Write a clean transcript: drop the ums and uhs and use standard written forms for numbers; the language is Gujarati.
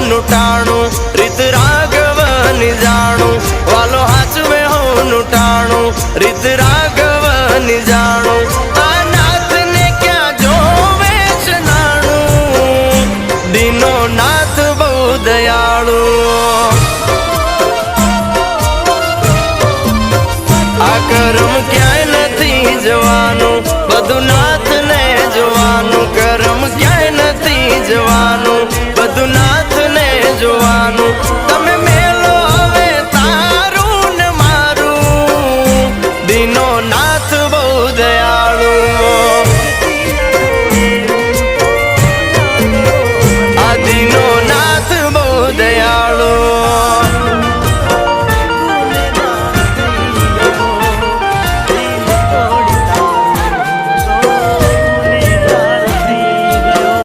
હોનું ટાણું રીત રાઘવની જાણું વાલો હાચવે હોનું ટાણું રીત રાઘવની જાણું આ નાથને ક્યાં જોવે છે નાણું દીનો નાથ બહુ દયાળુ આ કરમ ક્યાંય નથી જવાનું બધું નાથને જોવાનું કરમ ક્યાંય નથી જવાનું